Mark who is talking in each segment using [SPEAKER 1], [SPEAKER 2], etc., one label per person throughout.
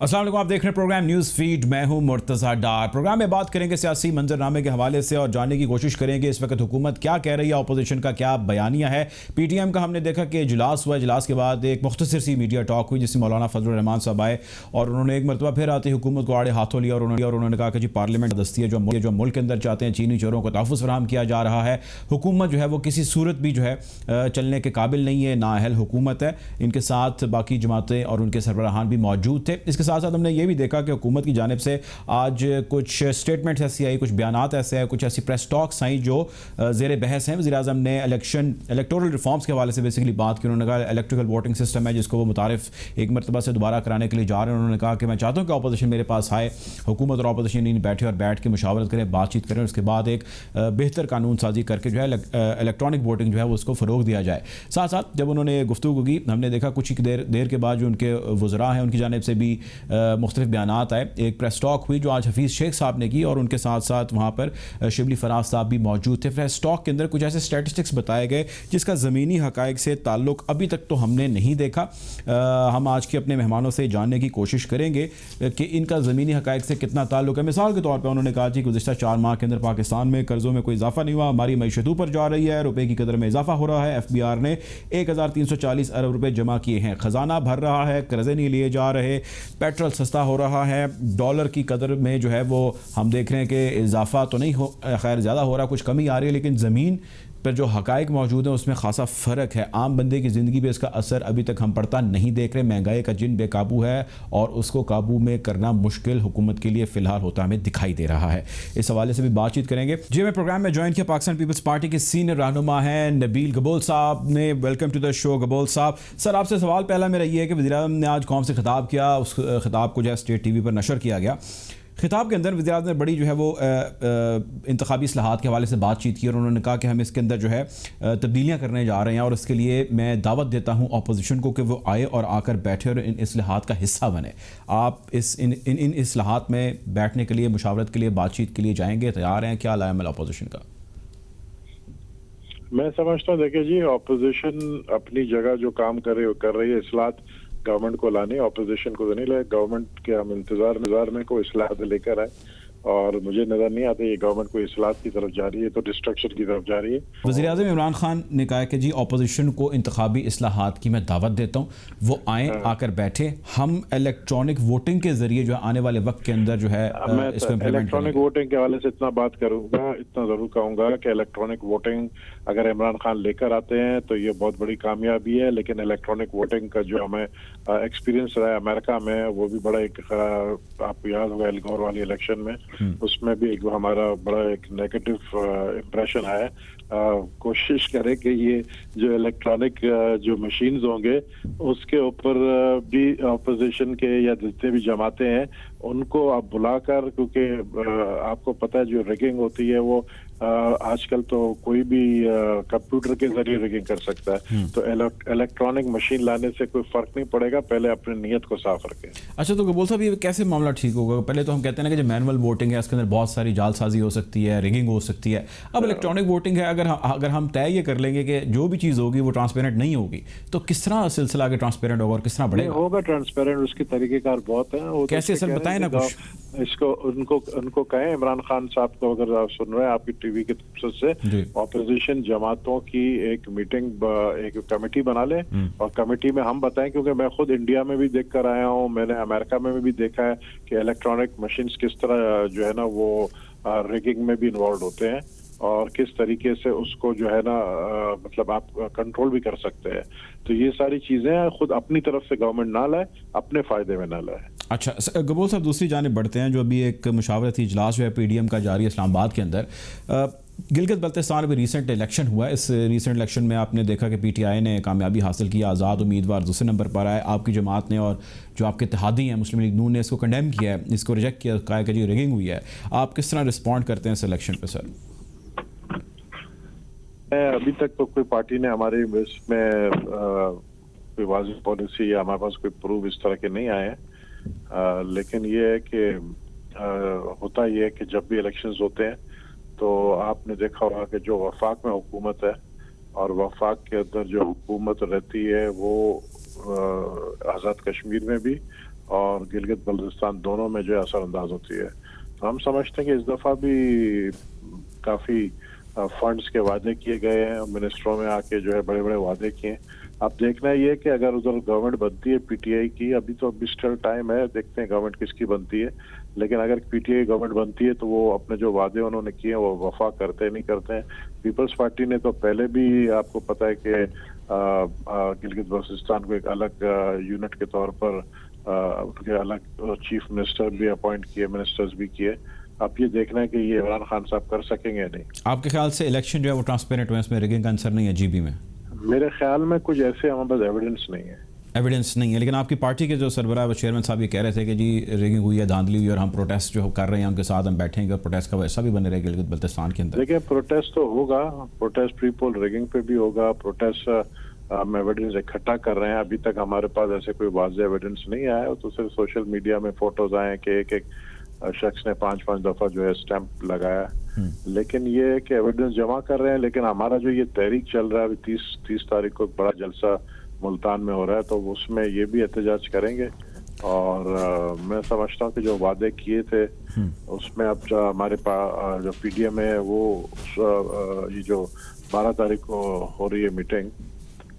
[SPEAKER 1] अस्सलाम वालेकुम, आप देख रहे हैं प्रोग्राम न्यूज़ फीड। मैं हूं मुर्तज़ा डार। प्रोग्राम में बात करेंगे सियासी मंजरनामे के हवाले से और जानने की कोशिश करेंगे इस वक्त हुकूमत क्या कह रही है, अपोजिशन का क्या बयानिया है। पीटीएम का हमने देखा कि इजलास हुआ, इजलास के बाद एक मुख्तसर सी मीडिया टॉक हुई जिसमें मौलाना फजलुर रहमान साहब आए और उन्होंने एक मरतबा फिर आती हुकूमत को आड़े हाथों लिया और उन्होंने कहा कि जी पार्लियामेंट दस्ती है जो मुल्क के अंदर चाहते हैं, चीनी चोरों को तहफ़्फ़ुज़ फराहम किया जा रहा है। हुकूमत जो है वो किसी सूरत भी जो है चलने के काबिल नहीं है, नाअहल हुकूमत है। इनके साथ बाकी जमातें और उनके सरबराहान भी मौजूद थे। इसके साथ साथ हमने ये भी देखा कि हुकूमत की जानिब से आज कुछ स्टेटमेंट्स ऐसी आई, कुछ बयानात ऐसे हैं, कुछ ऐसी प्रेस टॉक्स आई जो ज़ेर बहस हैं। वज़ीर-ए-आज़म ने इलेक्टोरल रिफॉर्म्स के हवाले से बेसिकली बात की। उन्होंने कहा इलेक्ट्रिकल वोटिंग सिस्टम है जिसको वो मुतारिफ एक मरतबा से दोबारा कराने के लिए जा रहे हैं। उन्होंने कहा कि मैं चाहता हूँ कि अपोजिशन मेरे पास आए, हुकूमत और अपोजिशन इन बैठे और बैठ के मुशावरत करें, बातचीत करें, उसके बाद एक बेहतर कानून साजी करके जो है इलेक्ट्रॉनिक वोटिंग जो है वो उसको फ़रोग दिया जाए। साथ साथ जब उन्होंने गुफ्तगू की, हमने देखा कुछ ही देर के बाद जो उनके वज़रा हैं उनकी जानिब से भी मुख्तलिफ बयानात आए। एक प्रेस टॉक हुई जो आज हफीज़ शेख साहब ने की और उनके साथ साथ वहाँ पर शिबली फराज साहब भी मौजूद थे। प्रेस टॉक के अंदर कुछ ऐसे स्टैटिस्टिक्स बताए गए जिसका ज़मीनी हक़ाइक़ से ताल्लुक़ अभी तक तो हमने नहीं देखा। हम आज के अपने मेहमानों से जानने की कोशिश करेंगे कि इनका ज़मीनी हक़ाइक़ से कितना ताल्लुक़ है। मिसाल के तौर पर उन्होंने कहा कि गुज़िश्ता 4 माह के अंदर पाकिस्तान में कर्ज़ों में कोई इजाफा नहीं हुआ, हमारी मईशत ऊपर जा रही है, रुपये की कदर में इजाफा हो रहा है, FBR ने 1340 अरब रुपये जमा किए हैं, ख़जाना भर रहा है, कर्ज़े नहीं लिए जा रहे, पेट्रोल सस्ता हो रहा है, डॉलर की कदर में जो है वो हम देख रहे हैं कि इजाफा तो नहीं हो, खैर ज़्यादा हो रहा, कुछ कमी आ रही है, लेकिन ज़मीन पर जो हक़ाइक़ मौजूद है उसमें ख़ासा फ़र्क है। आम बंदे की ज़िंदगी पे इसका असर अभी तक हम पड़ता नहीं देख रहे। महंगाई का जिन बेकाबू है और उसको काबू में करना मुश्किल हुकूमत के लिए फ़िलहाल होता हमें दिखाई दे रहा है। इस हवाले से भी बातचीत करेंगे। जी, मैं प्रोग्राम में ज्वाइन किया पाकिस्तान पीपल्स पार्टी के सीनियर रहनुमा हैं नबील गबोल साहब ने। Welcome to the show Gabol sahab. Sir, आपसे सवाल पहला मेरा ये है कि वज़ीर-ए-आज़म ने आज कौम से खिताब किया, उस खिताब को जो है स्टेट TV पर नशर किया गया। खिताब के अंदर वज़ीर-ए-आज़म ने बड़ी जो है वो इंतखाबी इस्लाहात के हवाले से बातचीत की और उन्होंने कहा कि हम इसके अंदर जो है तब्दीलियाँ करने जा रहे हैं और इसके लिए मैं दावत देता हूँ अपोजिशन को कि वो आए और आकर बैठे और इन इस्लाहात का हिस्सा बने। आप इन इस्लाहात में बैठने के लिए, मुशावरत के लिए, बातचीत के लिए जाएंगे, तैयार हैं? क्या लाएमल अपोजिशन का?
[SPEAKER 2] मैं समझता हूँ, देखिए जी, अपोजिशन अपनी जगह जो काम कर रही है, इस्लाहात गवर्नमेंट को लाने, अपोजिशन को तो नहीं लाए। गवर्नमेंट के हम इंतजार में कोई इस्लाहात लेकर आए और मुझे नजर नहीं आता ये गवर्नमेंट कोई इस्लाहात की तरफ जा रही है, तो डिस्ट्रक्शन की तरफ जा रही है।
[SPEAKER 1] वज़ीर-ए-आज़म इमरान खान ने कहा कि जी अपोजिशन को इंतखाबी इस्लाहात की मैं दावत देता हूँ, वो आए, आकर बैठे, हम इलेक्ट्रॉनिक वोटिंग के जरिए जो है आने वाले वक्त के अंदर जो है इसको इम्प्लीमेंट
[SPEAKER 2] इलेक्ट्रॉनिक वोटिंग के हवाले से इतना बात करूंगा, इतना जरूर कहूंगा कि इलेक्ट्रॉनिक वोटिंग अगर इमरान खान लेकर आते हैं तो ये बहुत बड़ी कामयाबी है। लेकिन इलेक्ट्रॉनिक वोटिंग का जो हमें एक्सपीरियंस रहा है अमेरिका में, वो भी बड़ा एक, आपको याद होगा एल गोर वाली इलेक्शन में, उसमें भी एक हमारा बड़ा एक नेगेटिव इम्प्रेशन आया। कोशिश करें कि ये जो इलेक्ट्रॉनिक जो मशीन्स होंगे उसके ऊपर भी अपोजिशन के या जितने भी जमाते हैं उनको आप बुलाकर, क्योंकि आपको पता है जो रिगिंग होती है वो आजकल तो कोई भी कंप्यूटर के जरिए रिगिंग कर सकता है, तो इलेक्ट्रॉनिक मशीन लाने से कोई फर्क नहीं पड़ेगा। पहले अपनी नीयत को साफ रखें।
[SPEAKER 1] अच्छा, तो गबोल साहब ये कैसे मामला ठीक होगा? पहले तो हम कहते हैं ना कि जो मैनुअल वोटिंग है उसके अंदर बहुत सारी जालसाजी हो सकती है, रिगिंग हो सकती है। अब इलेक्ट्रॉनिक वोटिंग है, अगर हम तय ये कर लेंगे कि जो भी चीज़ होगी वो ट्रांसपेरेंट नहीं होगी, तो किस तरह सिलसिला आगे ट्रांसपेरेंट होगा और किस तरह बढ़ेगा?
[SPEAKER 2] होगा ट्रांसपेरेंट, उसके तरीकेकार बहुत हैं।
[SPEAKER 1] कैसे सर, बताएं ना कुछ।
[SPEAKER 2] इसको उनको कहें इमरान खान साहब को, अगर आप सुन रहे हैं आपकी TV की तरफ से, ऑपोजिशन जमातों की एक मीटिंग, एक कमेटी बना ले और कमेटी में हम बताएं, क्योंकि मैं खुद इंडिया में भी देख कर आया हूँ, मैंने अमेरिका में भी देखा है कि इलेक्ट्रॉनिक मशीन्स किस तरह जो है ना वो रिगिंग में भी इन्वॉल्व होते हैं और किस तरीके से उसको जो है ना मतलब आप कंट्रोल भी कर सकते हैं। तो ये सारी चीजें खुद अपनी तरफ से गवर्नमेंट ना लाए, अपने फायदे में ना लाए।
[SPEAKER 1] अच्छा गबोल साहब, दूसरी जानिब बढ़ते हैं। जो अभी एक मुशावरती इजलास जो है PDM का जारी है इस्लामाबाद के अंदर, गिलगित बल्तिस्तान में रिसेंट इलेक्शन हुआ है। इस रिसेंट इलेक्शन में आपने देखा कि PTI ने कामयाबी हासिल की, आज़ाद उम्मीदवार दूसरे नंबर पर आए। आपकी जमात ने और जो आपके इत्तेहादी हैं मुस्लिम लीग नून ने इसको कंडेम किया है, इसको रिजेक्ट किया, कहा कि जी रिगिंग हुई है। आप किस तरह रिस्पॉन्ड करते हैं इस इलेक्शन पर सर?
[SPEAKER 2] अभी तक तो कोई पार्टी ने हमारे इसमें कोई वाज़िह पॉलिसी या हमारे पास कोई प्रूफ इस तरह के नहीं आए हैं। लेकिन ये है कि होता ये है कि जब भी इलेक्शंस होते हैं तो आपने देखा होगा कि जो वफाक में हुकूमत है और वफाक के अंदर जो हुकूमत रहती है वो आज़ाद कश्मीर में भी और गिलगित बल्तिस्तान दोनों में जो है असरअंदाज होती है। तो हम समझते हैं कि इस दफ़ा भी काफ़ी फंड्स के वादे किए गए हैं, मिनिस्ट्रों में आके जो है बड़े बड़े वादे किए। अब देखना ये है कि अगर उधर गवर्नमेंट बनती है पीटीआई की, अभी स्टिल टाइम है, देखते हैं गवर्नमेंट किसकी बनती है, लेकिन अगर पीटीआई गवर्नमेंट बनती है तो वो अपने जो वादे उन्होंने किए वो वफा करते नहीं करते हैं। पीपल्स पार्टी ने तो पहले भी आपको पता है कि गिलगित बल्तिस्तान को एक अलग यूनिट के तौर पर उनके अलग चीफ मिनिस्टर भी अपॉइंट किए, मिनिस्टर्स भी किए। अब ये देखना है कि ये इमरान खान साहब कर सकेंगे या नहीं।
[SPEAKER 1] आपके ख्याल से इलेक्शन जो है वो ट्रांसपेरेंट हुआ, इसमें रिगिंग का आंसर नहीं है जीबी में?
[SPEAKER 2] मेरे ख्याल में कुछ ऐसे हमारे पास एविडेंस नहीं है।
[SPEAKER 1] एविडेंस नहीं है, लेकिन आपकी पार्टी के जो सरबराह व चेयरमैन साहब ये कह रहे थे कि जी रिगिंग हुई है, धांधली हुई, और हम प्रोटेस्ट जो कर रहे हैं उनके साथ हम बैठेंगे और प्रोटेस्ट का वैसा भी बने रहेगा गिलगित बल्तिस्तान के अंदर।
[SPEAKER 2] देखिए, प्रोटेस्ट तो होगा, प्रोटेस्ट प्री पोल रिगिंग पे भी होगा, प्रोटेस्ट हम एविडेंस इकट्ठा कर रहे हैं। अभी तक हमारे पास ऐसे कोई वाज़ेह एविडेंस नहीं आया है, तो सिर्फ सोशल मीडिया में फोटोज आए कि एक शख्स ने 5-5 दफा जो है स्टैंप लगाया। लेकिन ये है कि एविडेंस जमा कर रहे हैं, लेकिन हमारा जो ये तहरीक चल रहा है अभी 30 तारीख को बड़ा जलसा मुल्तान में हो रहा है, तो उसमें ये भी एहतजाज करेंगे। और मैं समझता हूँ कि जो वादे किए थे उसमें अब जो हमारे पास जो पीडीएम है वो ये जो 12 तारीख को हो रही है मीटिंग,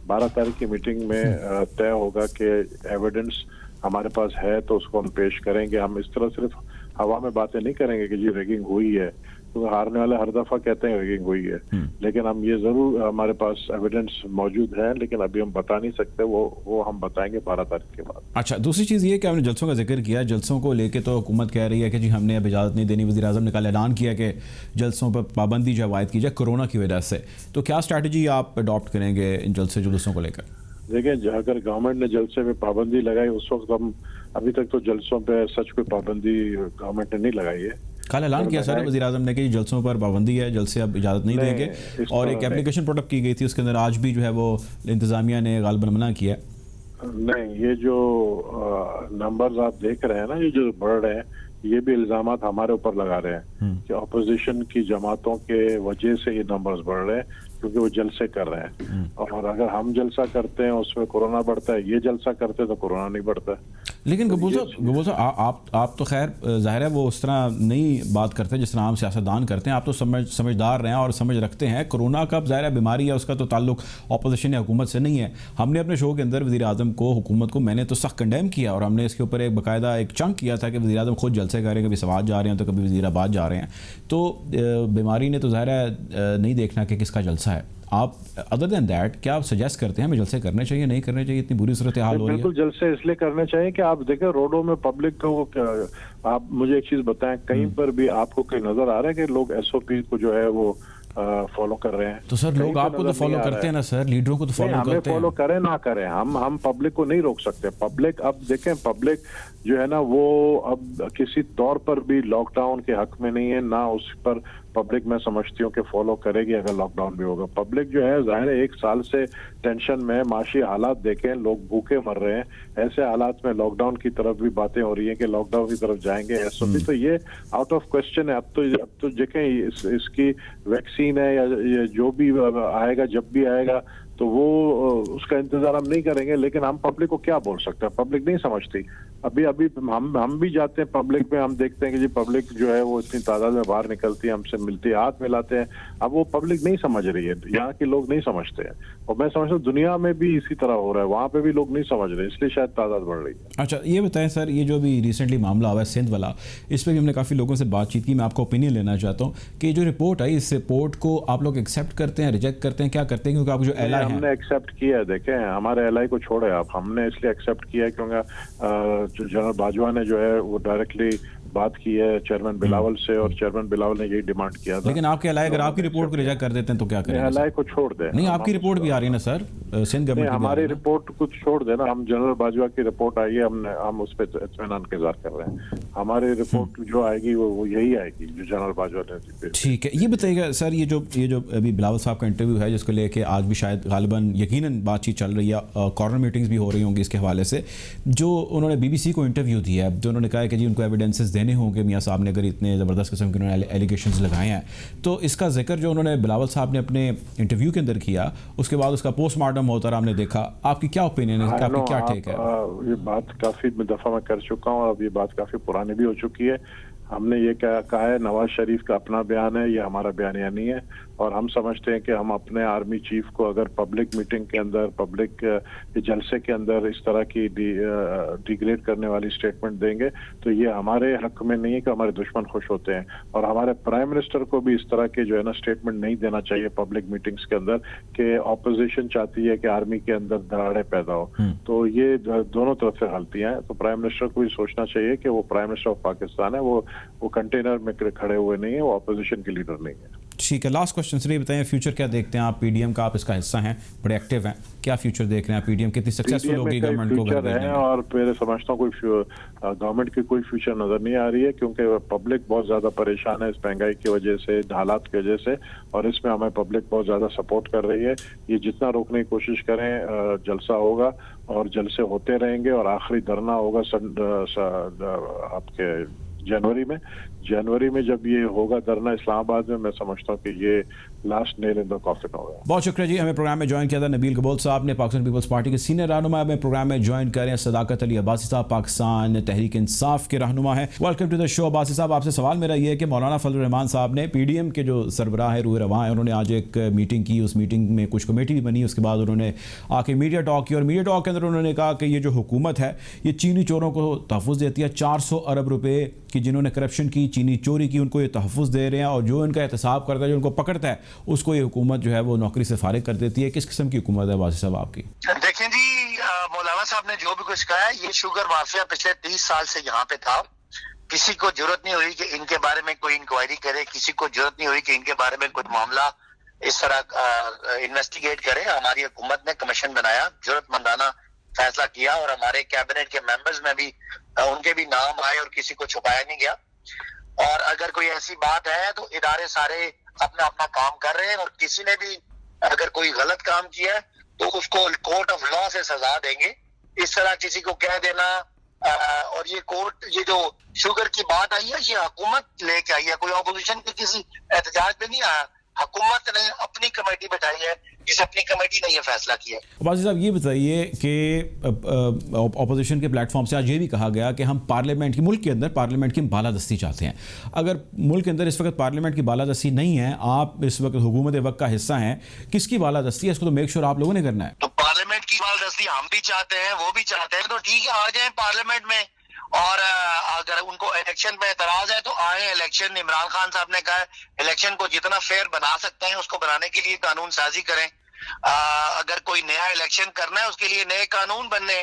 [SPEAKER 2] 12 तारीख की मीटिंग में तय होगा कि एविडेंस हमारे पास है तो उसको हम पेश करेंगे। हम इस तरह सिर्फ हवा में बातें नहीं करेंगे कि जी रैगिंग हुई है, तो हारने वाले हर दफा कहते हैं रैगिंग हुई है, लेकिन हम ये जरूर हमारे पास एविडेंस मौजूद है, लेकिन अभी हम बता नहीं सकते, वो हम बताएंगे 12 तारीख के बाद।
[SPEAKER 1] अच्छा, दूसरी चीज़ ये कि आपने जलसों का जिक्र किया, जलसों को लेके तो हुकूमत कह रही है कि जी हमने अब इजाज़त नहीं देनी। वज़ीर आज़म ने कल ऐलान किया कि जलसों पर पाबंदी जो आयद की जाए कोरोना की वजह से, तो क्या स्ट्रैटेजी आप अडॉप्ट करेंगे इन जलसे जुलूसों को लेकर?
[SPEAKER 2] देखिए, अगर गवर्नमेंट ने जलसे पे पाबंदी लगाई, उस वक्त हम अभी तक तो जलसों पे सच कोई पाबंदी गवर्नमेंट ने नहीं लगाई है।
[SPEAKER 1] कल ऐलान किया सर वज़ीर आज़म ने कि जलसों पर पाबंदी है, जलसे अब इजाज़त नहीं देंगे, और एक एप्लीकेशन पुटअप की गई थी, उसके अंदर आज भी जो है वो इंतज़ामिया ने गालिबन मना किया।
[SPEAKER 2] नहीं, ये जो नंबर्स आप देख रहे हैं ना, ये जो बढ़ रहे हैं, ये भी इल्जामात हमारे ऊपर लगा रहे हैं कि अपोजिशन की जमातों के वजह से ये नंबर्स बढ़ रहे हैं, क्योंकि वो जलसे कर रहे हैं। और अगर हम जलसा करते हैं उसमें कोरोना बढ़ता है, ये जलसा करते हैं तो कोरोना नहीं बढ़ता है।
[SPEAKER 1] लेकिन गबूल साहब आप तो खैर ज़ाहिर है वो उस तरह नहीं बात करते जिस तरह आम सियासतदान करते हैं। आप तो समझदार रहे हैं और समझ रखते हैं कोरोना का ज़ाहिर है बीमारी है, उसका तो ताल्लुक अपोजिशन या हुकूमत से नहीं है। हमने अपने शो के अंदर वज़ीर आज़म को, हुकूमत को मैंने तो सख्त कंडेम किया, और हमने इसके ऊपर एक बाकायदा एक चंक किया था कि वज़ीर आज़म खुद जलसे कर रहे हैं, कभी सवात जा रहे हैं तो कभी वज़ीराबाद जा रहे हैं। तो बीमारी ने तो ज़ाहिर है नहीं देखना कि किसका जलसा है। आप अदर देन दैट क्या आप सजेस्ट करते हैं हमें जलसे करने चाहिए, नहीं करने चाहिए? इतनी बुरी सूरत हाल हो रही है।
[SPEAKER 2] बिल्कुल जलसे इसलिए करने चाहिए कि आप देखें रोडों में पब्लिक को, आप मुझे एक चीज बताएं, कहीं पर भी आपको कहीं नजर आ रहा है कि लोग एसओपी को जो है वो फॉलो कर रहे हैं?
[SPEAKER 1] तो सर लोग आपको तो फॉलो करते हैं ना सर, लीडरों को तो फॉलो करते हैं।
[SPEAKER 2] हमें फॉलो करें ना करें, हम पब्लिक को नहीं रोक सकते। पब्लिक, अब देखें, पब्लिक जो है ना वो अब किसी तौर पर भी लॉकडाउन के हक में नहीं है, ना उस पर पब्लिक मैं समझती हूँ कि फॉलो करेगी अगर लॉकडाउन भी होगा। पब्लिक जो है जाहिर है 1 साल से टेंशन में, माशी हालात देखें, लोग भूखे मर रहे हैं, ऐसे हालात में लॉकडाउन की तरफ भी बातें हो रही है कि लॉकडाउन की तरफ जाएंगे एसओपी, तो ये आउट ऑफ क्वेश्चन है। अब तो देखें इसकी वैक्सीन है या जो भी आएगा, जब भी आएगा तो वो उसका इंतजार हम नहीं करेंगे, लेकिन हम पब्लिक को क्या बोल सकते हैं? पब्लिक नहीं समझती। अभी हम भी जाते हैं पब्लिक में, हम देखते हैं कि जी पब्लिक जो है वो इतनी तादाद में बाहर निकलती है, हमसे मिलती है, हाथ मिलाते हैं। अब वो पब्लिक नहीं समझ रही है, यहाँ के लोग नहीं समझते हैं, और मैं समझता हूँ दुनिया में भी इसी तरह हो रहा है, वहाँ पे भी लोग नहीं समझ रहे, इसलिए शायद तादाद बढ़ रही है।
[SPEAKER 1] अच्छा, ये बताएं सर, ये जो अभी रिसेंटली मामला हुआ है सिंध वाला, इस पर भी हमने काफ़ी लोगों से बातचीत की, मैं आपका ओपिनियन लेना चाहता हूँ कि जो रिपोर्ट आई, इस रिपोर्ट को आप लोग एक्सेप्ट करते हैं, रिजेक्ट करते हैं, क्या करते हैं? क्योंकि आप जो एलआई है,
[SPEAKER 2] हमने एक्सेप्ट किया है। देखें, हमारे एलआई को छोड़े आप, हमने इसलिए एक्सेप्ट किया है क्योंकि जो जनरल बाजवा ने जो है वो डायरेक्टली बात की है चेयरमैन बिलावल से, और चेयरमैन बिलावल ने यही डिमांड किया था।
[SPEAKER 1] लेकिन आपके एलआई अगर आपकी रिपोर्ट को रिजेक्ट कर देते हैं तो क्या करें?
[SPEAKER 2] एलआई को छोड़ दें।
[SPEAKER 1] नहीं, आपकी रिपोर्ट भी आ रही है ना सर, सिंध गवर्नमेंट की।
[SPEAKER 2] हमारी रिपोर्ट कुछ छोड़ देना, हम जनरल बाजवा की रिपोर्ट आई है, हम उस पर इत्मीनान के इंतजार कर रहे हैं। हमारी रिपोर्ट जो आएगी वो यही आएगी जो जनरल बाजवा ने।
[SPEAKER 1] ठीक है, ये बताइएगा सर, ये जो अभी बिलावल साहब का इंटरव्यू है जिसको लेके आज भी शायद गालिबन यकीनन बातचीत चल रही है, कॉर्नर मीटिंग्स भी हो रही होंगी इसके हवाले से, जो उन्होंने बीबीसी को इंटरव्यू दिया है, जो उन्होंने कहा है कि जी उनको एविडेंसेस देने होंगे मियाँ साहब ने, अगर इतने ज़बरदस्त किस्म के उन्होंने एलिगेशंस लगाए हैं। तो इसका जिक्र जो उन्होंने बिलावल साहब ने अपने इंटरव्यू के अंदर किया, उसके बाद उसका पोस्टमार्टम मोहर्रम होता हमने देखा, आपकी क्या ओपिनियन है, आपकी क्या टेक है?
[SPEAKER 2] ये बात काफी दफा मैं कर चुका हूँ, अब ये बात काफी पुरानी भी हो चुकी है। हमने ये कहा है, नवाज शरीफ का अपना बयान है, ये हमारा बयानिया नहीं है। और हम समझते हैं कि हम अपने आर्मी चीफ को अगर पब्लिक मीटिंग के अंदर, पब्लिक जलसे के अंदर इस तरह की डिग्रेड करने वाली स्टेटमेंट देंगे तो ये हमारे हक में नहीं है कि हमारे दुश्मन खुश होते हैं। और हमारे प्राइम मिनिस्टर को भी इस तरह के जो है ना स्टेटमेंट नहीं देना चाहिए पब्लिक मीटिंग्स के अंदर कि ऑपोजिशन चाहती है कि आर्मी के अंदर दरारें पैदा हो। तो ये दोनों तरफ से गलतियां हैं। तो प्राइम मिनिस्टर को भी सोचना चाहिए कि वो प्राइम मिनिस्टर ऑफ पाकिस्तान है, वो कंटेनर में खड़े हुए नहीं है, वो ऑपोजिशन के लीडर नहीं है।
[SPEAKER 1] ठीक है, लास्ट क्वेश्चन सर, ये बताएं फ्यूचर क्या देखते हैं आप? पीडीएम का आप इसका हिस्सा हैं, बड़े एक्टिव हैं, क्या फ्यूचर देख रहे हैं? पीडीएम कितनी सक्सेसफुल होगी गवर्नमेंट को?
[SPEAKER 2] फ्यूचर है और फिर समझता हूँ कोई गवर्नमेंट की कोई फ्यूचर नजर नहीं आ रही है, क्योंकि पब्लिक बहुत ज्यादा परेशान है इस महंगाई की वजह से, हालात की वजह से, और इसमें हमें पब्लिक बहुत ज्यादा सपोर्ट कर रही है। ये जितना रोकने की कोशिश करें, जलसा होगा और जलसे होते रहेंगे और आखिरी धरना होगा आपके जनवरी में जब ये होगा धरना इस्लामाबाद में, मैं समझता हूँ कि ये last nail in the coffin होगा।
[SPEAKER 1] बहुत शुक्रिया जी, हमें प्रोग्राम में ज्वाइन किया था नबील कबोल साहब ने, पाकिस्तान पीपल्स पार्टी के सीनियर रहनुमा। हमें प्रोग्राम में ज्वाइन कर रहे हैं सदाकत अली अब्बासी साहब, पाकिस्तान तहरीक इंसाफ के रहनुमा है। Welcome to the show Abbasi sahab. आपसे सवाल मेरा ये है कि मौलाना फजल रहमान साहब ने, पीडीएम के जो सरबराह है, रूह रवां है, उन्होंने आज एक मीटिंग की, उस मीटिंग में कुछ कमेटी भी बनी, उसके बाद उन्होंने आके मीडिया टॉक की और मीडिया टॉक के अंदर उन्होंने कहा कि ये जो हुकूमत है ये चीनी चोरों को तहफ़्फ़ुज़ देती है। 400 अरब रुपए की जिन्होंने करप्शन की, चीनी चोरी की, उनको ये तहफ़्फ़ुज़ दे रहे हैं, और जो इनका एहतसाब करता है, जो उनको पकड़ता है, उसको ये हुकूमत जो है वो नौकरी से फारिग कर देती है। किस किस्म की हुकूमत है वासी साहब आपकी?
[SPEAKER 3] देखें जी, मौलाना साहब ने जो भी कुछ कहा है, ये शुगर माफिया पिछले 30 साल से यहाँ पे था। किसी को जरूरत नहीं हुई कि इनके बारे में कोई इंक्वायरी करे, किसी को जरूरत नहीं हुई कि इनके बारे में कुछ मामला इस तरह इन्वेस्टिगेट करे। हमारी हुकूमत ने कमीशन बनाया, जरूरतमंदाना फैसला किया, और हमारे कैबिनेट के मेंबर्स में भी उनके भी नाम आए और किसी को छुपाया नहीं गया। और अगर कोई ऐसी बात है तो इदारे सारे अपना अपना काम कर रहे हैं, और किसी ने भी अगर कोई गलत काम किया है तो उसको कोर्ट ऑफ लॉ से सजा देंगे। इस तरह किसी को कह देना, और ये कोर्ट, ये जो शुगर की बात आई है, ये हुकूमत लेके आई है, कोई ऑपोजिशन के किसी एहतजाज में नहीं आया। हुकूमत ने अपनी कमेटी बैठाई है, जिस अपनी कमेटी ने यह फैसला किया।
[SPEAKER 1] अब्बासी साहब ये बताइए कि ऑपोजिशन के प्लेटफॉर्म से आज ये भी कहा गया कि हम पार्लियामेंट की, मुल्क के अंदर पार्लियामेंट की बालादस्ती चाहते हैं। अगर मुल्क के अंदर इस वक्त पार्लियामेंट की बालादस्ती नहीं है, आप इस वक्त हुकूमत वक्त का हिस्सा हैं, किसकी बालादस्ती है? इसको तो मेक श्योर आप लोगों ने करना है।
[SPEAKER 3] तो पार्लियामेंट की बालादस्ती हम भी चाहते हैं, वो भी चाहते हैं, तो ठीक है, आ जाए पार्लियामेंट में। और अगर उनको इलेक्शन पे एतराज है तो आए इलेक्शन। इमरान खान साहब ने कहा इलेक्शन को जितना फेयर बना सकते हैं उसको बनाने के लिए कानून साजी करें। अगर कोई नया इलेक्शन करना है उसके लिए नए कानून बनने,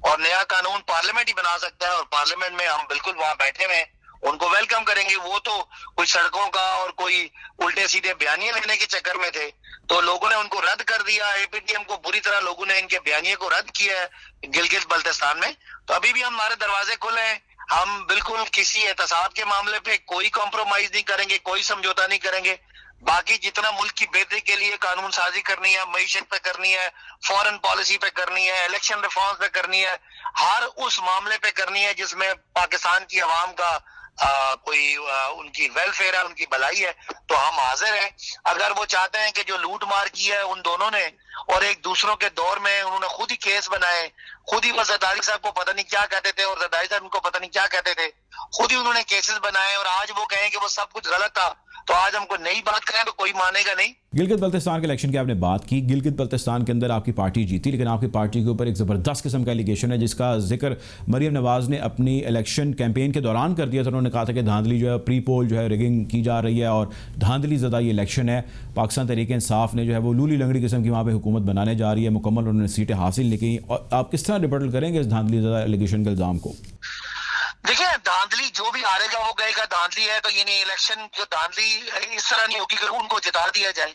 [SPEAKER 3] और नया कानून पार्लियामेंट ही बना सकता है, और पार्लियामेंट में हम बिल्कुल वहां बैठे हुए हैं, उनको वेलकम करेंगे। वो तो कोई सड़कों का और कोई उल्टे सीधे बयानिए लेने के चक्कर में थे, तो लोगों ने उनको रद्द कर दिया। एपीटीएम को बुरी तरह लोगों ने इनके बयानिए को रद्द किया है गिलगित बल्तिस्तान में। तो अभी भी हमारे दरवाजे खुले हैं, हम बिल्कुल किसी एहतसाब के मामले पे कोई कॉम्प्रोमाइज नहीं करेंगे, कोई समझौता नहीं करेंगे। बाकी जितना मुल्क की बेहतरी के लिए कानून साजी करनी है, मईशत पे करनी है, फॉरेन पॉलिसी पे करनी है, इलेक्शन रिफॉर्म्स पे करनी है, हर उस मामले पे करनी है जिसमें पाकिस्तान की आवाम का कोई उनकी वेलफेयर है, उनकी भलाई है, तो हम हाजिर हैं। अगर वो चाहते हैं कि जो लूट मार की है उन दोनों ने, और एक दूसरों के दौर में उन्होंने खुद ही केस बनाए, खुद ही वो जरदारी साहब को पता नहीं क्या कहते थे और जरदारी साहब उनको पता नहीं क्या कहते थे, खुद ही उन्होंने केसेस बनाए, और आज वो कहें कि वो सब कुछ गलत था, तो आज हमको नई बात करें तो कोई मानेगा नहीं।
[SPEAKER 1] गिलगित बल्तिस्तान के इलेक्शन की आपने बात की, गिलगित बल्तिस्तान के अंदर आपकी पार्टी जीती, लेकिन आपकी पार्टी के ऊपर एक ज़बरदस्त किस्म का एलिगेशन है जिसका जिक्र मरीम नवाज़ ने अपनी इलेक्शन कैंपेन के दौरान कर दिया था। उन्होंने कहा था कि धांधली जो है, प्री पोल जो है, रिगिंग की जा रही है और धांधली ज़्यादा ये इलेक्शन है। पाकिस्तान तहरीक इंसाफ ने जो है वो लूली लंगड़ी किस्म की वहाँ पर हुकूमत बनाने जा रही है, मुकम्मल उन्होंने सीटें हासिल नहीं की। और आप किस तरह रिबटल करेंगे इस धांधली ज़्यादा एलिगेशन के इल्ज़ाम को?
[SPEAKER 3] देखिए, धांधली जो भी हारेगा वो कहेगा धांधली है, तो ये नहीं, इलेक्शन जो धांधली इस तरह नहीं होगी कि उनको जिता दिया जाए।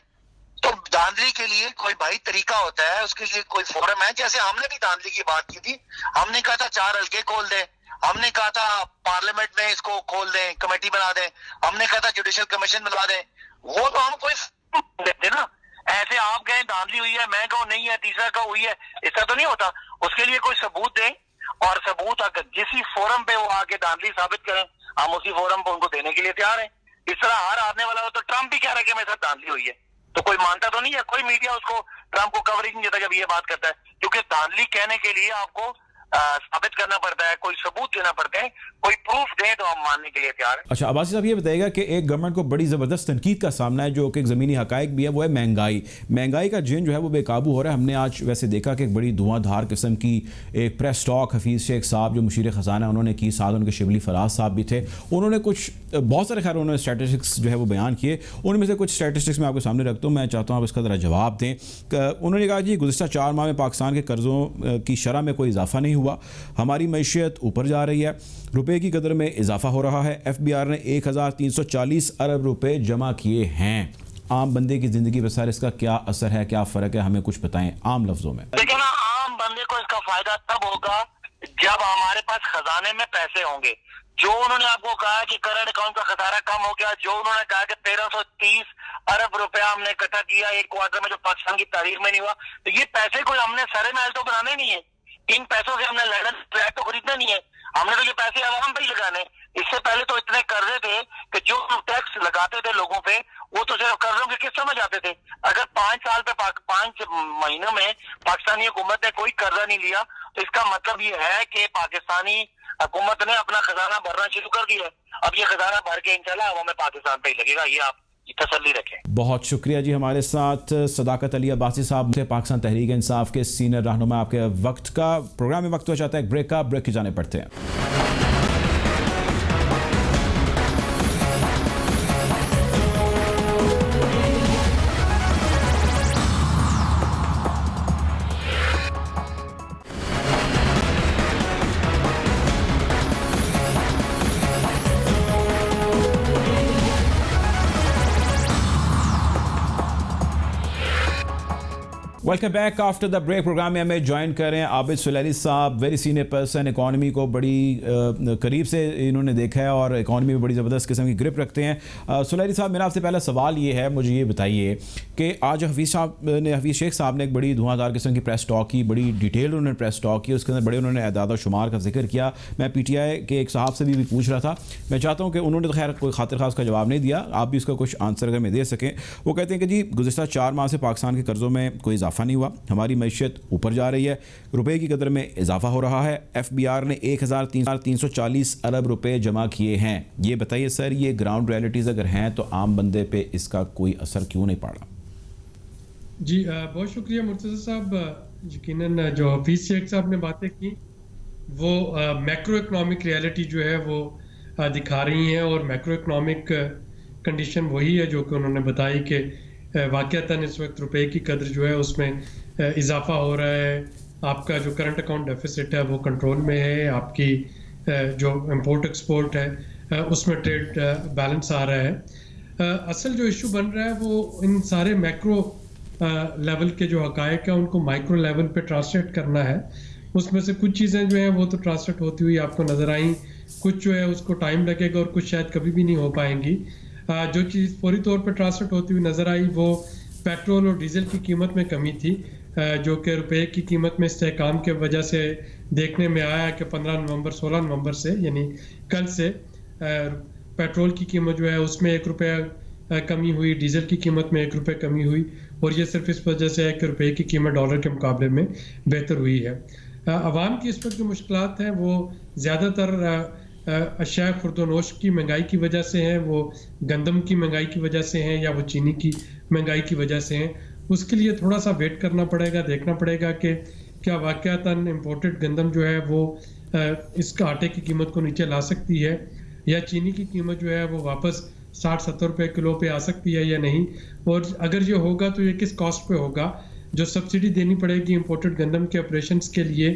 [SPEAKER 3] तो धांधली के लिए कोई भाई तरीका होता है, उसके लिए कोई फोरम है। जैसे हमने भी धांधली की बात की थी, हमने कहा था 4 हल्के खोल दें, हमने कहा था पार्लियामेंट में इसको खोल दें, कमेटी बना दें, हमने कहा था जुडिशल कमीशन बनवा दें। वो तो हम कोई देते ना, ऐसे आप कहें धांधली हुई है, मैं कहूँ नहीं है, तीसरा कहूँ हुई है, ऐसा तो नहीं होता। उसके लिए कोई सबूत दें, और सबूत अगर जिस फोरम पे वो आके धांधली साबित करें, हम उसी फोरम पे उनको देने के लिए तैयार हैं। इस तरह हार हारने वाला हो तो ट्रम्प भी कह रहा है कि मेरे साथ धांधली हुई है, तो कोई मानता तो नहीं है, कोई मीडिया उसको ट्रंप को कवरेज नहीं देता जब ये बात करता है, क्योंकि धांधली कहने के लिए आपको साबित करना पड़ता है, कोई सबूत देना पड़ते हैं, कोई प्रूफ दें तो हम मानने के लिए तैयार हैं।
[SPEAKER 1] अच्छा अब्बासी साहब ये बताइएगा कि एक गवर्नमेंट को बड़ी ज़बरदस्त तनकीद का सामना है जो कि एक ज़मीनी हकायक भी है, वो है महंगाई का जिन जो है वो बेकाबू हो रहा है। हमने आज वैसे देखा कि एक बड़ी धुआंधार किस्म की एक प्रेस टॉक हफीज़ शेख साहब जो मुशीर ख़जाना उन्होंने की, साथ उनके शिबली फराज साहब भी थे, उन्होंने कुछ बहुत सारे खैर उन्होंने स्टैटिस्टिक्स जो है वो बयान किए। उनमें से कुछ स्टैटिस्टिक्स मैं आपके सामने रखता हूँ, मैं चाहता हूँ आप इसका ज़रा जवाब दें। उन्होंने कहा कि गुज़िश्ता 4 माह में पाकिस्तान के कर्ज़ों की शरह में कोई इजाफा नहीं हुआ, हमारी मैशियत ऊपर जा रही है, रुपए की कदर में इजाफा हो रहा है, FBI ने 1340 अरब रुपए जमा किए हैं। आम बंदे की ज़िंदगी पर सर इसका क्या असर है, क्या फ़र्क है, हमें कुछ बताएं आम लफ्जों में।
[SPEAKER 3] देखिए ना, आम बंदे को इसका फायदा तब होगा जब हमारे पास खजाने में पैसे होंगे। जो उन्होंने आपको कहा कि करंट अकाउंट का खसारा कम हो गया, जो उन्होंने कहा कि 1330 अरब रुपया हमने इकट्ठा किया एक क्वार्टर में जो पाकिस्तान की तारीख में नहीं हुआ, तो ये पैसे कोई हमने सरे महल तो बनाने नहीं है, इन पैसों से हमने लंदन फ्लैट तो खरीदना नहीं है, हमने तो ये पैसे आवाम पे ही लगाने। इससे पहले तो इतने कर्जे थे कि जो टैक्स लगाते थे लोगों पे वो तो सिर्फ कर्जों के किस्त समझ आते थे। अगर 5 साल पे 5 महीनों में पाकिस्तानी हुकूमत ने कोई कर्जा नहीं लिया तो इसका मतलब ये है कि पाकिस्तानी हुकूमत ने अपना खजाना भरना शुरू कर दिया। अब ये खजाना भर के इंशाल्लाह हमें पाकिस्तान पे ही लगेगा, ये आप तसल्ली रखें।
[SPEAKER 1] बहुत शुक्रिया जी। हमारे साथ सदाकत अली अब्बासी साहब थे, पाकिस्तान तहरीक इंसाफ के सीनियर रहनुमा। आपके वक्त का प्रोग्राम में वक्त हो जाता है एक ब्रेक का, ब्रेक की जाने पड़ते हैं। Welcome back after the break. Programme में हमें ज्वाइन करें आबिद सुलैली साहब, वेरी सीनियर पर्सन, इकॉनमी को बड़ी करीब से इन्होंने देखा है और इकॉनमी में बड़ी ज़बरदस्त किस्म की ग्रिप रखते हैं। सुलैली साहब, मेरा आपसे पहला सवाल ये है, मुझे ये बताइए कि आज हफीज़ शेख साहब ने एक बड़ी धुआंधार किस्म की प्रेस टॉक की, बड़ी डिटेल उन्होंने प्रेस टॉक की, उसके अंदर बड़े उन्होंने अदाद व शुमार का जिक्र किया। मैं PTI के एक साहब से भी पूछ रहा था, मैं चाहता हूँ कि उन्होंने तो खैर कोई खातिर खास का जवाब नहीं दिया, आप भी उसका कुछ आंसर अगर मैं दे सकें। वो कहते हैं कि जी गुज़िश्ता 4 माह से पाकिस्तान के कर्ज़ों में कोई इजाफा नहीं हुआ, हमारी मैशियत ऊपर जा रही है, रुपए की कदर में इजाफा हो रहा है, FBR ने 1340 अरब रुपए जमा किए हैं। ये बताइए सर, ये ग्राउंड रियलिटीज़ अगर हैं तो आम बंदे पे इसका कोई असर क्यों नहीं पड़ा?
[SPEAKER 4] जी बहुत शुक्रिया मुर्तज़ा साहब। यकीनन जो हफीज़ शेख साहब ने बातें की वो मैक्रो इकनॉमिक रियलिटी जो है वो दिखा रही हैं, और मैक्रो इकनॉमिक कंडीशन वही है जो कि उन्होंने बताई कि वाक़तन इस वक्त रुपए की कदर जो है उसमें इजाफा हो रहा है, आपका जो करंट अकाउंट डेफिसिट है वो कंट्रोल में है, आपकी जो इंपोर्ट एक्सपोर्ट है उसमें ट्रेड बैलेंस आ रहा है। असल जो इशू बन रहा है वो इन सारे मैक्रो लेवल के जो हकायक है उनको माइक्रो लेवल पे ट्रांसलेट करना है। उसमें से कुछ चीज़ें जो हैं वो तो ट्रांसलेट होती हुई आपको नज़र आई, कुछ जो है उसको टाइम लगेगा और कुछ शायद कभी भी नहीं हो पाएंगी। जो चीज़ फौरी तौर पर ट्रांसलेट होती हुई नज़र आई वो पेट्रोल और डीजल की कीमत में कमी थी, जो कि रुपए की कीमत में इस्तेहकाम के वजह से देखने में आया कि 15 नवंबर 16 नवंबर से यानी कल से पेट्रोल की कीमत जो है उसमें 1 रुपया कमी हुई, डीजल की कीमत में 1 रुपये कमी हुई, और ये सिर्फ इस वजह से है कि रुपए की कीमत डॉलर के मुकाबले में बेहतर हुई है। आवाम की इस वक्त जो मुश्किलात हैं वो ज़्यादातर अशिया खुर्दोनोश की महंगाई की वजह से हैं, वो गंदम की महंगाई की वजह से हैं, या वो चीनी की महंगाई की वजह से हैं। उसके लिए थोड़ा सा वेट करना पड़ेगा, देखना पड़ेगा कि क्या वाक़तन इम्पोर्टेड गंदम जो है वो इस आटे की कीमत को नीचे ला सकती है, या चीनी की कीमत जो है वो वापस 60-70 रुपये किलो पे आ सकती है या नहीं, और अगर ये होगा तो ये किस कॉस्ट पे होगा। जो सब्सिडी देनी पड़ेगी इंपोर्टेड गंदम के ऑपरेशंस के लिए,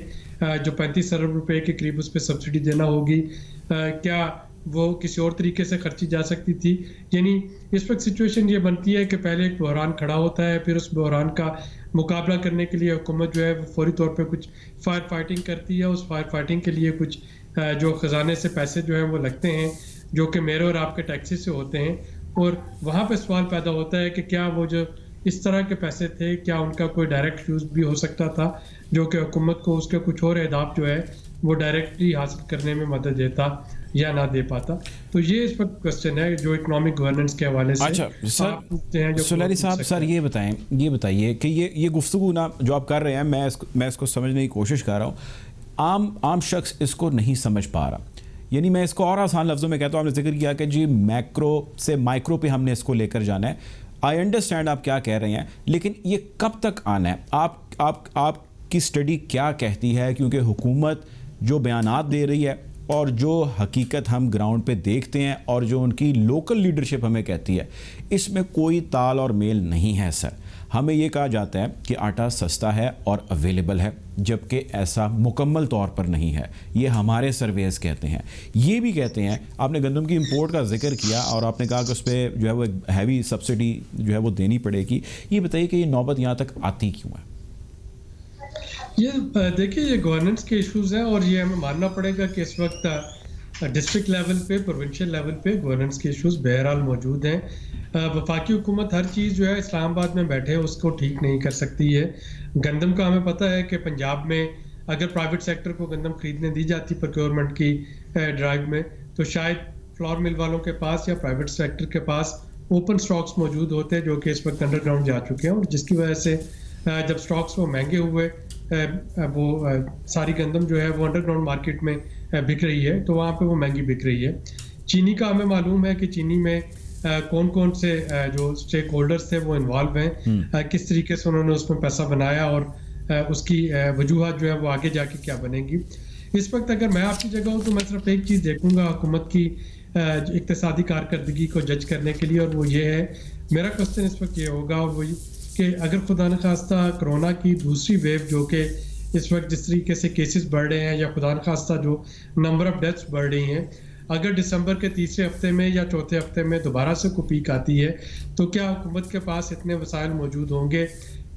[SPEAKER 4] जो 35 अरब रुपए के करीब उस पर सब्सिडी देना होगी, क्या वो किसी और तरीके से खर्ची जा सकती थी। यानी इस वक्त सिचुएशन ये बनती है कि पहले एक बहरान खड़ा होता है, फिर उस बहरान का मुकाबला करने के लिए हुकूमत जो है वो फौरी तौर पे कुछ फायर फाइटिंग करती है। उस फायर फाइटिंग के लिए कुछ जो ख़जाने से पैसे जो हैं वो लगते हैं, जो कि मेरे और आपके टैक्सेस से होते हैं, और वहाँ पे सवाल पैदा होता है कि क्या वो जो इस तरह के पैसे थे, क्या उनका कोई डायरेक्ट यूज़ भी हो सकता था जो कि हुकूमत को उसके कुछ और अहदाफ जो है वो डायरेक्टली हासिल करने में मदद देता। या ना दे पाता। तो ये इस वक्त क्वेश्चन है जो इकोनॉमिक गवर्नेंस के हवाले से
[SPEAKER 1] अच्छा
[SPEAKER 4] आप पूछते हैं,
[SPEAKER 1] सर,
[SPEAKER 4] जो
[SPEAKER 1] सुलैरी
[SPEAKER 4] पूछ
[SPEAKER 1] साहब
[SPEAKER 4] सकते
[SPEAKER 1] सर
[SPEAKER 4] हैं।
[SPEAKER 1] ये बताइए कि ये गुफ्तगू ना जो आप कर रहे हैं, मैं इसको समझने की कोशिश कर रहा हूँ। आम शख्स इसको नहीं समझ पा रहा। यानी मैं इसको और आसान लफ्ज़ों में कहता हूँ, आपने जिक्र किया कि जी मैक्रो से माइक्रो पे हमने इसको लेकर जाना है। आई अंडरस्टैंड आप क्या कह रहे हैं, लेकिन ये कब तक आना है? आपकी स्टडी क्या कहती है? क्योंकि हुकूमत जो बयानात दे रही है और जो हकीकत हम ग्राउंड पे देखते हैं और जो उनकी लोकल लीडरशिप हमें कहती है, इसमें कोई ताल और मेल नहीं है सर। हमें ये कहा जाता है कि आटा सस्ता है और अवेलेबल है, जबकि ऐसा मुकम्मल तौर पर नहीं है। ये हमारे सर्वेस कहते हैं। ये भी कहते हैं, आपने गंदम की इंपोर्ट का जिक्र किया और आपने कहा कि उस पर जो है वो एक हैवी सब्सिडी जो है वो देनी पड़ेगी। ये बताइए कि ये नौबत यहाँ तक आती क्यों है?
[SPEAKER 4] ये देखिए, ये गवर्नेंस के इश्यूज हैं और ये हमें मानना पड़ेगा कि इस वक्त डिस्ट्रिक्ट लेवल पे, प्रोविंशियल लेवल पे गवर्नेंस के इश्यूज बहरहाल मौजूद हैं। वफाकी हुकूमत हर चीज़ जो है इस्लामाबाद में बैठे उसको ठीक नहीं कर सकती है। गंदम का हमें पता है कि पंजाब में अगर प्राइवेट सेक्टर को गंदम खरीदने दी जाती प्रोक्योरमेंट की ड्राइव में, तो शायद फ्लोर मिल वालों के पास या प्राइवेट सेक्टर के पास ओपन स्टॉक्स मौजूद होते हैं जो कि इस वक्त अंडरग्राउंड जा चुके हैं, और जिसकी वजह से जब स्टॉक्स वो महंगे हुए, वो सारी गंदम जो है वो अंडरग्राउंड मार्केट में बिक रही है, तो वहाँ पे वो महंगी बिक रही है। चीनी का हमें मालूम है कि चीनी में कौन कौन से जो स्टेक होल्डर्स थे वो इन्वॉल्व हैं, किस तरीके से उन्होंने उसमें पैसा बनाया और उसकी वजूहत जो है वो आगे जाके क्या बनेगी। इस वक्त अगर मैं आपकी जगह हूँ तो मैं सिर्फ एक चीज़ देखूंगा हुकूमत की इक्तिसादी कारकर्दगी को जज करने के लिए, और वो ये है, मेरा क्वेश्चन इस वक्त ये होगा और वो कि अगर खुदा न खास्ता कोरोना की दूसरी वेव जो कि इस वक्त जिस तरीके से केसेस बढ़ रहे हैं या खुदा न खास्ता जो नंबर ऑफ डेथ्स बढ़ रही हैं, अगर दिसंबर के तीसरे हफ्ते में या चौथे हफ्ते में दोबारा से कोई पीक आती है, तो क्या हुकूमत के पास इतने वसाइल मौजूद होंगे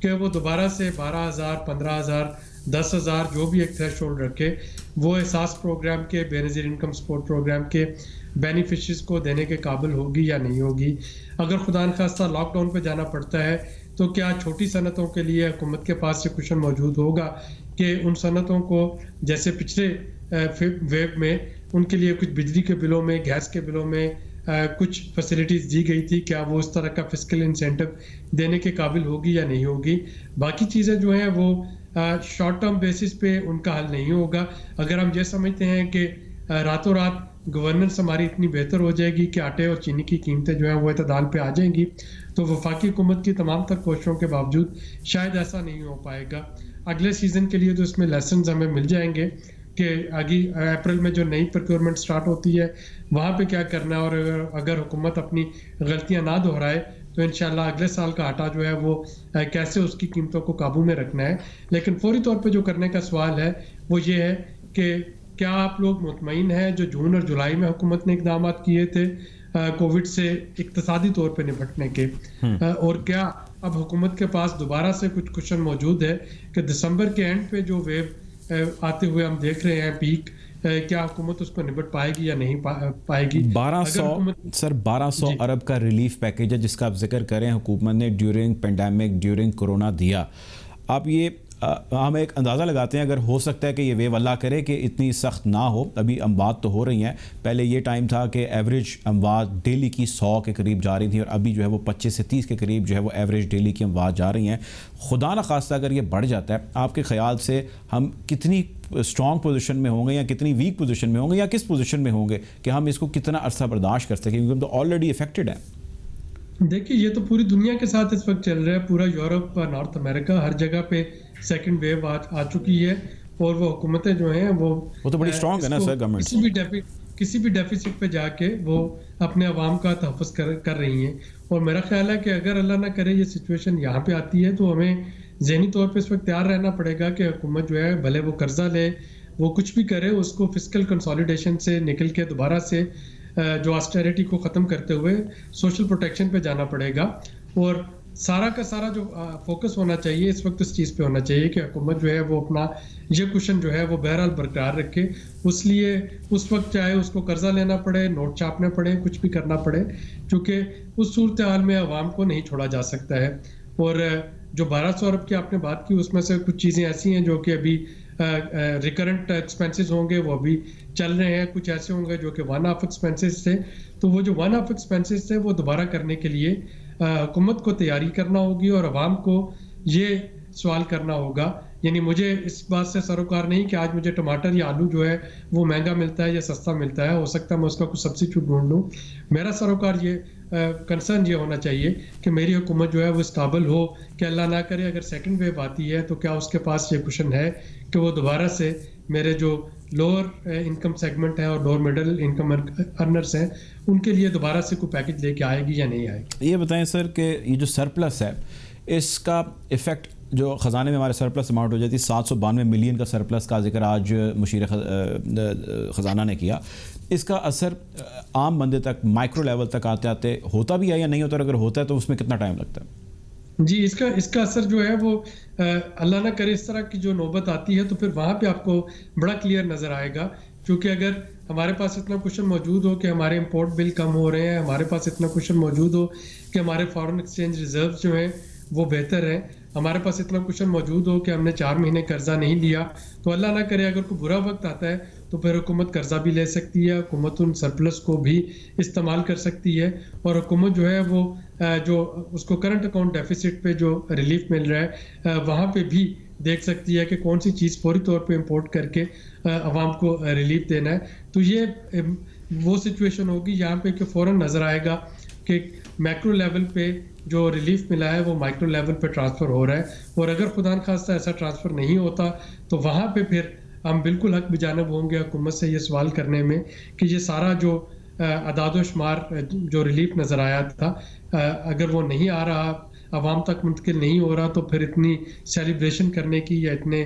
[SPEAKER 4] कि वो दोबारा से 12,000, 15,000, 10,000 जो भी एक थ्रेश होल्ड रखे, वो एहसास प्रोग्राम के, बेनज़ीर इनकम सपोर्ट प्रोग्राम के बेनिफिशरीज को देने के काबिल होगी या नहीं होगी। अगर खुदा न खास्ता लॉकडाउन पे जाना पड़ता है, तो क्या छोटी सनतों के लिए हुकूमत के पास ये कुशन मौजूद होगा कि उन सनतों को जैसे पिछले वेव में उनके लिए कुछ बिजली के बिलों में, गैस के बिलों में कुछ फैसिलिटीज़ दी गई थी, क्या वो उस तरह का फिस्कल इंसेंटिव देने के काबिल होगी या नहीं होगी। बाकी चीज़ें जो हैं वो शॉर्ट टर्म बेसिस पे उनका हल नहीं होगा। अगर हम ये समझते हैं कि रातों रात गवर्नेंस हमारी इतनी बेहतर हो जाएगी कि आटे और चीनी की कीमतें जो हैं वो इतदाल पे आ जाएंगी, तो वफाकी हुकूमत की तमाम तर कोशिशों के बावजूद शायद ऐसा नहीं हो पाएगा। अगले सीज़न के लिए तो इसमें लेसन्स हमें मिल जाएंगे कि आगे अप्रैल में जो नई प्रोक्योरमेंट स्टार्ट होती है वहाँ पे क्या करना है, और अगर हुकूमत अपनी गलतियाँ ना दोहराए तो इंशाल्लाह अगले साल का आटा जो है वो कैसे उसकी कीमतों को काबू में रखना है। लेकिन फौरी तौर पे जो करने का सवाल है वो ये है कि क्या आप लोग मुतमईन हैं जो जून और जुलाई में हुकूमत ने इकदाम किए थे कोविड से इक्तिसादी तौर पे निपटने के, और क्या अब हुकूमत के पास दोबारा से कुछ कुशन मौजूद है कि दिसंबर के एंड पे जो वेव आते हुए हम देख रहे हैं पीक, क्या हुकूमत उसको निपट पाएगी या नहीं पाएगी।
[SPEAKER 1] 1200 अरब का रिलीफ पैकेज है जिसका आप जिक्र करें हुकूमत ने ड्यूरिंग पेंडेमिक, ड्यूरिंग कोरोना दिया। आप ये हम एक अंदाज़ा लगाते हैं, अगर हो सकता है कि ये वेव अल्लाह करे कि इतनी सख्त ना हो। अभी अमवात तो हो रही हैं, पहले ये टाइम था कि एवरेज अमवात डेली की 100 के करीब जा रही थी, और अभी जो है वो 25 से 30 के करीब जो है वो एवरेज डेली की अमवात जा रही हैं। खुदा न खास्ता अगर ये बढ़ जाता है, आपके ख्याल से हम कितनी स्ट्रॉन्ग पोजीशन में होंगे या कितनी वीक पोजीशन में होंगे या किस पोजीशन में होंगे कि हम इसको कितना अरसा बर्दाश्त कर सकें, क्योंकि हम तो ऑलरेडी इफेक्टेड है।
[SPEAKER 4] देखिए, ये तो पूरी दुनिया के साथ इस वक्त चल रहा है, पूरा यूरोप, नॉर्थ अमेरिका, हर जगह पे सेकंड वेव आ चुकी है, और वो हुकूमतें जो हैं वो
[SPEAKER 1] तो बड़ी स्ट्रॉन्ग है ना सर गवर्नमेंट,
[SPEAKER 4] किसी भी डेफिसिट पे जाके वो अपने अवाम का तहफ़्फ़ुज़ कर रही हैं। और मेरा ख्याल है कि अगर अल्लाह ना करे ये सिचुएशन यहाँ पे आती है, तो हमें ज़हनी तौर पे इस वक्त तैयार रहना पड़ेगा कि हुकूमत जो है भले वो कर्जा ले, वो कुछ भी करे, उसको फिस्कल कंसोलिडेशन से निकल के दोबारा से जो ऑस्टेरिटी को ख़त्म करते हुए सोशल प्रोटेक्शन पे जाना पड़ेगा। और सारा का सारा जो फोकस होना चाहिए इस वक्त इस चीज़ पे होना चाहिए कि हुकूमत जो है वो अपना ये कुशन जो है वो बहरहाल बरकरार रखे। उसलिए उस वक्त चाहे उसको कर्जा लेना पड़े, नोट छापने पड़े, कुछ भी करना पड़े, क्योंकि उस सूरत हाल में अवाम को नहीं छोड़ा जा सकता है। और जो 1200 अरब की आपने बात की, उसमें से कुछ चीज़ें ऐसी हैं जो कि अभी रिकरेंट एक्सपेंसेस होंगे वो अभी चल रहे हैं, कुछ ऐसे होंगे जो कि वन ऑफ एक्सपेंसेस थे। तो वो जो वन ऑफ एक्सपेंसेस थे वो दोबारा करने के लिए हुकूमत को तैयारी करना होगी और अवाम को ये सवाल करना होगा। यानी मुझे इस बात से सरोकार नहीं कि आज मुझे टमाटर या आलू जो है वो महंगा मिलता है या सस्ता मिलता है, हो सकता है मैं उसका कुछ सब्सिट्यूट ढूंढ लूँ। मेरा सरोकार ये कंसर्न ये होना चाहिए कि मेरी हुकूमत जो है वो स्टेबल हो, कि अल्लाह ना करे अगर सेकंड वेव आती है तो क्या उसके पास ये कुशन है कि वो दोबारा से मेरे जो लोअर इनकम सेगमेंट है और लोअर मिडिल इनकम अर्नर्स हैं उनके लिए दोबारा से कोई पैकेज लेके आएगी या नहीं आएगी।
[SPEAKER 1] ये बताएं सर कि ये जो सरप्लस है इसका इफ़ेक्ट जो ख़जाने में हमारे सरप्लस अमाउंट हो जाती है, 792 मिलियन का सरप्लस का जिक्र आज मुशीर ख़जाना ने किया, इसका असर आम बंदे तक माइक्रो लेवल तक आते आते होता भी है या नहीं होता, और अगर होता है तो उसमें कितना टाइम लगता है?
[SPEAKER 4] जी, इसका असर जो है वो अल्लाह ना करे इस तरह की जो नौबत आती है तो फिर वहाँ पे आपको बड़ा क्लियर नज़र आएगा। क्योंकि अगर हमारे पास इतना क्वेश्चन मौजूद हो कि हमारे इंपोर्ट बिल कम हो रहे हैं, हमारे पास इतना क्वेश्चन मौजूद हो कि हमारे फॉरेन एक्सचेंज रिजर्व जो हैं वो बेहतर हैं, हमारे पास इतना क्वेश्चन मौजूद हो कि हमने 4 महीने कर्जा नहीं लिया, तो अल्लाह ना करे अगर कोई बुरा वक्त आता है तो फिर हुकूमत कर्जा भी ले सकती है, हुकूमत उन सरप्लस को भी इस्तेमाल कर सकती है और हुकूमत जो है वो जो उसको करंट अकाउंट डेफिसिट पे जो रिलीफ मिल रहा है वहाँ पे भी देख सकती है कि कौन सी चीज़ फौरी तौर पे इंपोर्ट करके आवाम को रिलीफ देना है। तो ये वो सिचुएशन होगी यहाँ पे कि फ़ौरन नज़र आएगा कि मैक्रो लेवल पे जो रिलीफ मिला है वो माइक्रो लेवल पे ट्रांसफ़र हो रहा है, और अगर खुदा न खास्ता ऐसा ट्रांसफ़र नहीं होता तो वहाँ पे फिर हम बिल्कुल हक बिजानब होंगे हुकूमत से ये सवाल करने में कि ये सारा जो अदाद शुमार जो रिलीफ नज़र आया था अगर वो नहीं आ रहा, आवाम तक मुंतकिल नहीं हो रहा, तो फिर इतनी सेलिब्रेशन करने की या इतने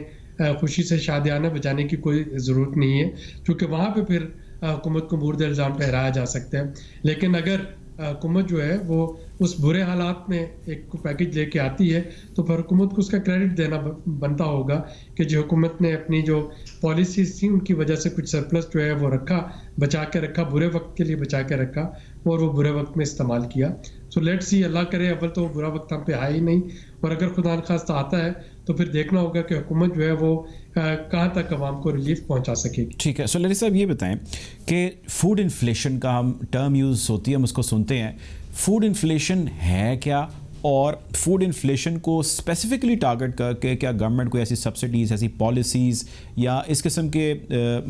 [SPEAKER 4] खुशी से शादियाना बजाने की कोई ज़रूरत नहीं है, क्योंकि वहाँ पे फिर हुकूमत को मुर्द इल्ज़ाम ठहराया जा सकता है। लेकिन अगर हुकूमत जो है वो उस बुरे हालात में एक पैकेज लेके आती है तो फिर हुकूमत को उसका क्रेडिट देना बनता होगा कि जो हुकूमत ने अपनी जो पॉलिसीज थी उनकी वजह से कुछ सरप्लस जो है वो रखा, बचा के रखा, बुरे वक्त के लिए बचा के रखा और वो बुरे वक्त में इस्तेमाल किया। सो लेट्स सी, अल्लाह करे अव्वल तो बुरा वक्त हम पे आया ही नहीं, और अगर खुदा न खास्ता आता है तो फिर देखना होगा कि हुकूमत जो है वो कहाँ तक आवाम को रिलीफ पहुँचा सकेगी।
[SPEAKER 1] ठीक है। सो लरी साहब ये बताएं कि फूड इन्फ्लेशन का हम टर्म यूज़ होती है, हम उसको सुनते हैं, फूड इन्फ्लेशन है क्या, और फूड इन्फ्लेशन को स्पेसिफिकली टारगेट करके क्या गवर्नमेंट को ऐसी सब्सिडीज़, ऐसी पॉलिसीज़ या इस किस्म के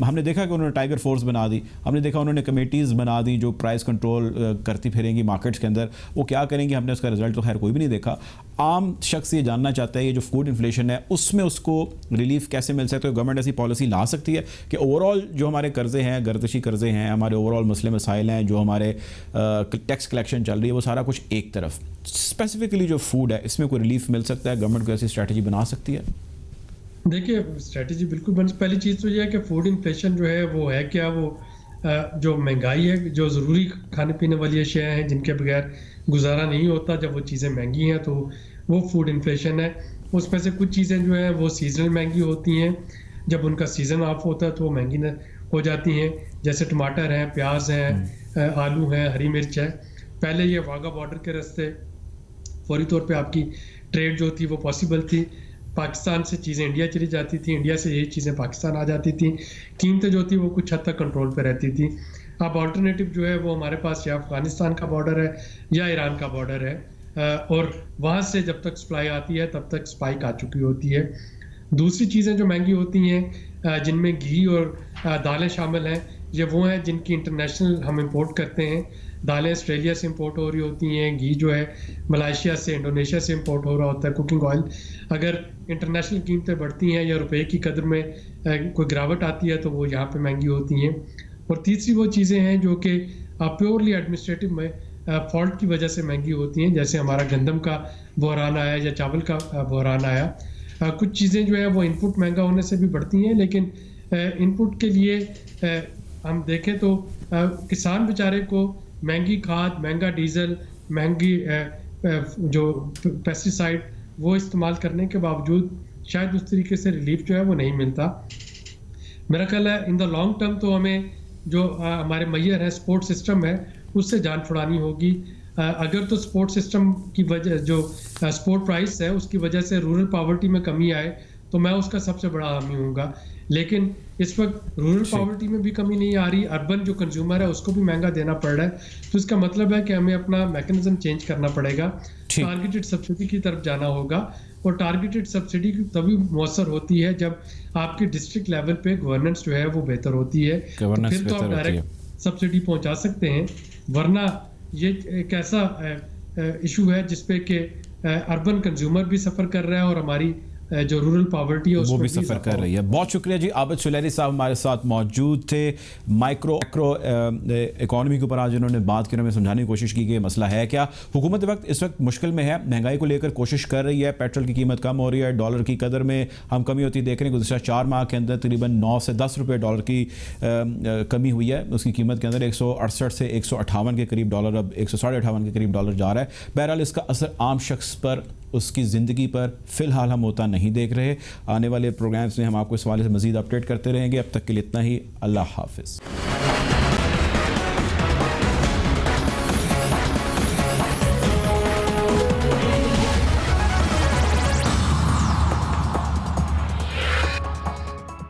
[SPEAKER 1] हमने देखा कि उन्होंने टाइगर फोर्स बना दी, हमने देखा उन्होंने कमेटीज़ बना दी जो प्राइस कंट्रोल करती फिरेंगी मार्केट्स के अंदर, वो क्या करेंगी हमने उसका रिजल्ट तो खैर कोई भी नहीं देखा। आम शख्स ये जानना चाहता है ये जो फूड इन्फ्लेशन है उसमें उसको रिलीफ कैसे मिल सकता है, तो गवर्नमेंट ऐसी पॉलिसी ला सकती है कि ओवरऑल जो हमारे कर्ज़े हैं, गर्दिशी कर्ज़े हैं, हमारे ओवरऑल मसले मसाइल हैं, जो हमारे टैक्स कलेक्शन चल रही है, वो सारा कुछ एक तरफ, स्पेसिफिकली जो फूड है इसमें कोई रिलीफ मिल सकता है, गवर्नमेंट को ऐसी स्ट्रैटेजी बना सकती है?
[SPEAKER 4] देखिए, स्ट्रैटेजी बिल्कुल बन, पहली चीज़ तो ये है कि फूड इन्फ्लेशन जो है वो है क्या, वो जो महंगाई है, जो ज़रूरी खाने पीने वाली अशियाँ हैं जिनके बगैर गुजारा नहीं होता, जब वो चीज़ें महंगी हैं तो वो फूड इन्फ्लेशन है। उसमें से कुछ चीज़ें जो हैं वो सीजनल महंगी होती हैं, जब उनका सीज़न ऑफ होता है तो वो महंगी हो जाती हैं, जैसे टमाटर हैं, प्याज हैं, आलू हैं, हरी मिर्च है। पहले ये वाघा बॉर्डर के रास्ते फौरी तौर पे आपकी ट्रेड जो थी वो पॉसिबल थी, पाकिस्तान से चीज़ें इंडिया चली जाती थी, इंडिया से यही चीज़ें पाकिस्तान आ जाती थी, कीमतें जो थी वो कुछ हद तक कंट्रोल पे रहती थी। अब अल्टरनेटिव जो है वो हमारे पास या अफ़गानिस्तान का बॉर्डर है या ईरान का बॉर्डर है, और वहाँ से जब तक सप्लाई आती है तब तक स्पाइक आ चुकी होती है। दूसरी चीज़ें जो महंगी होती हैं जिनमें घी और दालें शामिल हैं, ये वो हैं जिनकी इंटरनेशनल हम इंपोर्ट करते हैं। दालें ऑस्ट्रेलिया से इंपोर्ट हो रही होती हैं, घी जो है मलाइशिया से, इंडोनेशिया से इंपोर्ट हो रहा होता है, कुकिंग ऑयल। अगर इंटरनेशनल कीमतें बढ़ती हैं या रुपए की कदर में कोई गिरावट आती है तो वो यहाँ पे महंगी होती हैं। और तीसरी वो चीज़ें हैं जो कि प्योरली एडमिनिस्ट्रेटिव में फॉल्ट की वजह से महंगी होती हैं, जैसे हमारा गंदम का बहरान आया या चावल का बहरान आया। कुछ चीज़ें जो है वो इनपुट महंगा होने से भी बढ़ती हैं, लेकिन इनपुट के लिए हम देखें तो किसान बेचारे को महंगी खाद, महंगा डीजल, महंगी जो पेस्टिसाइड वो इस्तेमाल करने के बावजूद शायद उस तरीके से रिलीफ जो है वो नहीं मिलता। मेरा ख्याल है इन द लॉन्ग टर्म तो हमें जो हमारे मैयर है, सपोर्ट सिस्टम है, उससे जान छुड़ानी होगी। अगर तो सपोर्ट सिस्टम की वजह, जो सपोर्ट प्राइस है उसकी वजह से रूरल पॉवर्टी में कमी आए तो मैं उसका सबसे बड़ा हामी हूँगा। लेकिन इस वक्त रूरल पॉवर्टी में भी कमी नहीं आ रही, अर्बन जो कंज्यूमर है उसको भी महंगा देना पड़ रहा है, तो इसका मतलब है कि हमें अपना मैकेनिज्म चेंज करना पड़ेगा, टारगेटेड सब्सिडी की तरफ जाना होगा। और टारगेटेड सब्सिडी तभी मौसर होती है जब आपके डिस्ट्रिक्ट लेवल पे गवर्नेंस जो है वो बेहतर होती है, तो फिर तो आप डायरेक्ट सब्सिडी पहुंचा सकते हैं। वरना ये एक ऐसा इशू है जिसपे कि अर्बन कंज्यूमर भी सफ़र कर रहा है और हमारी जो रूरल पॉवर्टी है
[SPEAKER 1] वो भी सफ़र कर रही है। बहुत शुक्रिया जी। आबिद सुलैरी साहब हमारे साथ मौजूद थे। माइक्रो इकोनॉमी के ऊपर आज उन्होंने बात की, हमें समझाने की कोशिश की कि ये मसला है क्या। हुकूमत इस वक्त मुश्किल में है, महंगाई को लेकर कोशिश कर रही है, पेट्रोल की कीमत कम हो रही है, डॉलर की कदर में हम कमी होती देख रहे हैं। गुज़श्ता 4 माह के अंदर तकरीबन 9 से 10 रुपये डॉलर की कमी हुई है उसकी कीमत के अंदर। 168 से 158 के करीब डॉलर, अब 158.5 के करीब डॉलर जा रहा है। बहरहाल इसका असर आम शख्स पर, उसकी ज़िंदगी पर फ़िलहाल हम होता नहीं देख रहे। आने वाले प्रोग्राम्स में हम आपको इस हवाले से मज़ीद अपडेट करते रहेंगे। अब तक के लिए इतना ही। अल्लाह हाफ़िज़।